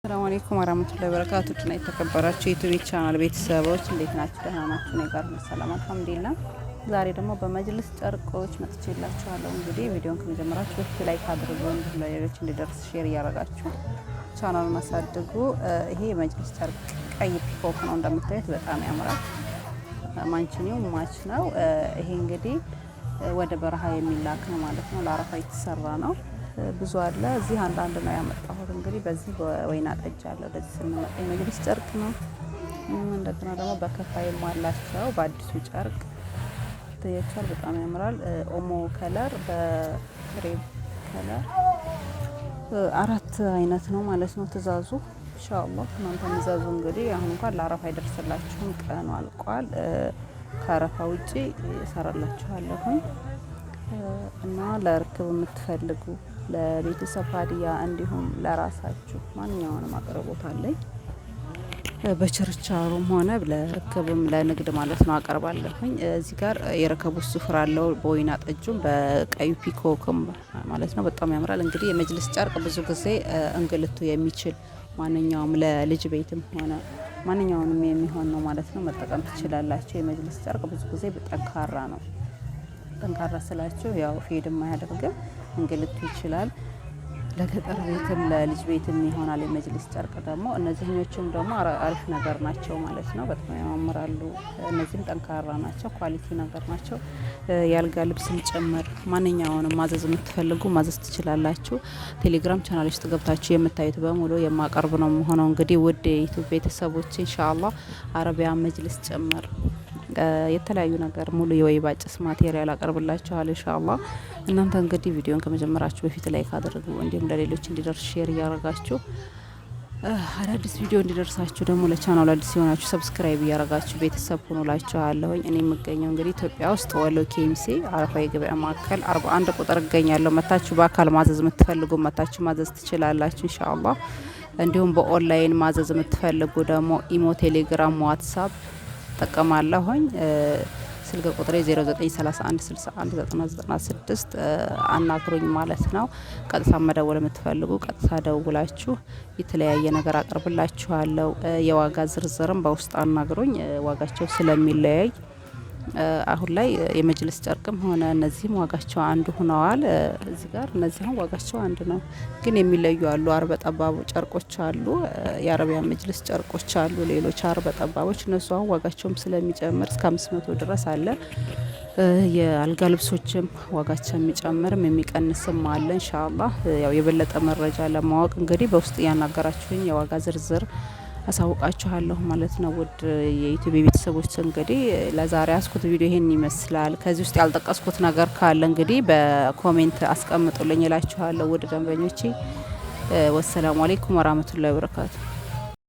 ሰላም አለይኩም ወራህመቱላሂ ወበረካቱ። እና የተከበራችሁ የዩቲዩብ ቻናል ቤተሰቦች እንዴት ናችሁ? ደህና ናችሁ? እኔ ጋር ሰላም አልሐምዱሊላህ። ዛሬ ደግሞ በመጅልስ ጨርቆች መጥቼላችኋለሁ። እንግዲህ ቪዲዮን ከመጀመራችሁ በፊት ላይክ አድርጉ፣ እንዲሁም ለሌሎች እንዲደርስ ሼር እያደረጋችሁ ቻናሉን አሳድጉ። ይሄ የመጅልስ ጨርቅ ቀይ ፒኮክ ነው። እንደምታዩት በጣም ያምራል። ማንችኒው ማች ነው። ይሄ እንግዲህ ወደ በረሃ የሚላክ ነው ማለት ነው። ለአረፋ የተሰራ ነው። ብዙ አለ። እዚህ አንዳንድ ነው ያመጣሁት። እንግዲህ በዚህ በወይና ጠጅ አለ። ወደዚህ ስንመጣ የመጅልስ ጨርቅ ነው። እንደገና ደግሞ በከፋይም አላቸው። በአዲሱ ጨርቅ ተያቻል። በጣም ያምራል። ኦሞ ከለር በክሬም ከለር አራት አይነት ነው ማለት ነው ትእዛዙ። ኢንሻአላህ እናንተ ምዛዙ። እንግዲህ አሁን እንኳን ለአረፋ አይደርስላችሁም፣ ቀኑ አልቋል። ከአረፋ ውጪ እሰራላችኋለሁ እና ለርክብ የምትፈልጉ ለቤተሰብ ሀዲያ እንዲሁም ለራሳችሁ ማንኛውንም አቅርቦት አለኝ። በችርቻሩም ሆነ ለርክብም ለንግድ ማለት ነው አቀርባለሁኝ። እዚህ ጋር የረከቡት ስፍራ አለው። በወይና ጠጁም በቀዩ ፒኮክም ማለት ነው። በጣም ያምራል። እንግዲህ የመጅልስ ጨርቅ ብዙ ጊዜ እንግልቱ የሚችል ማንኛውም ለልጅ ቤትም ሆነ ማንኛውንም የሚሆን ነው ማለት ነው። መጠቀም ትችላላችሁ። የመጅልስ ጨርቅ ብዙ ጊዜ ጠንካራ ነው። ጠንካራ ስላችሁ ያው ፌድም አያደርግም፣ እንግልቱ ይችላል። ለገጠር ቤትም ለልጅ ቤትም ይሆናል። የመጅልስ ጨርቅ ደግሞ እነዚህኞቹም ደግሞ አሪፍ ነገር ናቸው ማለት ነው። በጣም ያማምራሉ። እነዚህም ጠንካራ ናቸው፣ ኳሊቲ ነገር ናቸው። የአልጋ ልብስም ጭምር ማንኛውንም ማዘዝ የምትፈልጉ ማዘዝ ትችላላችሁ። ቴሌግራም ቻናል ውስጥ ገብታችሁ የምታዩት በሙሉ የማቀርብ ነው የሆነው። እንግዲህ ውድ የዩቲዩብ ቤተሰቦች ኢንሻአላህ አረቢያ መጅልስ ጭምር የተለያዩ ነገር ሙሉ የወይባ ጭስ ማቴሪያል አቀርብላችኋል ኢንሻአላህ። እናንተ እንግዲህ ቪዲዮን ከመጀመራችሁ በፊት ላይክ አድርጉ፣ እንዲሁም ለሌሎች እንዲደርስ ሼር እያደረጋችሁ አዳዲስ ቪዲዮ እንዲደርሳችሁ ደግሞ ለቻናሉ አዲስ የሆናችሁ ሰብስክራይብ እያደረጋችሁ ቤተሰብ ሆኖላችኋለሁ። እኔ የምገኘው እንግዲህ ኢትዮጵያ ውስጥ ወሎ ኬሚሴ አረፋ የገበያ ማዕከል 41 ቁጥር እገኛለሁ። መታችሁ በአካል ማዘዝ የምትፈልጉ መታችሁ ማዘዝ ትችላላችሁ ኢንሻአላህ። እንዲሁም በኦንላይን ማዘዝ የምትፈልጉ ደግሞ ኢሞ፣ ቴሌግራም፣ ዋትሳፕ ጠቀማለሁኝ። ስልክ ቁጥሬ 0931619096 አናግሩኝ ማለት ነው። ቀጥታ መደወል የምትፈልጉ ቀጥታ ደውላችሁ የተለያየ ነገር አቀርብላችኋለሁ። የዋጋ ዝርዝርም በውስጥ አናግሩኝ፣ ዋጋቸው ስለሚለያይ አሁን ላይ የመጅልስ ጨርቅም ሆነ እነዚህም ዋጋቸው አንድ ሆነዋል። እዚህ ጋር እነዚህም ዋጋቸው አንድ ነው፣ ግን የሚለዩ አሉ። አርበ ጠባቡ ጨርቆች አሉ፣ የአረቢያ መጅልስ ጨርቆች አሉ፣ ሌሎች አርበ ጠባቦች። እነሱ አሁን ዋጋቸውም ስለሚጨምር እስከ 500 ድረስ አለ። የአልጋ ልብሶችም ዋጋቸው የሚጨምርም የሚቀንስም አለ። ኢንሻአላህ ያው የበለጠ መረጃ ለማወቅ እንግዲህ በውስጥ እያናገራችሁኝ የዋጋ ዝርዝር አሳውቃችኋለሁ ማለት ነው። ውድ የዩቲዩብ ቤተሰቦች እንግዲህ ለዛሬ ያስኩት ቪዲዮ ይሄን ይመስላል። ከዚህ ውስጥ ያልጠቀስኩት ነገር ካለ እንግዲህ በኮሜንት አስቀምጡልኝ እላችኋለሁ። ውድ ደንበኞቼ ወሰላሙ አለይኩም ወራህመቱላሂ ወበረካቱ።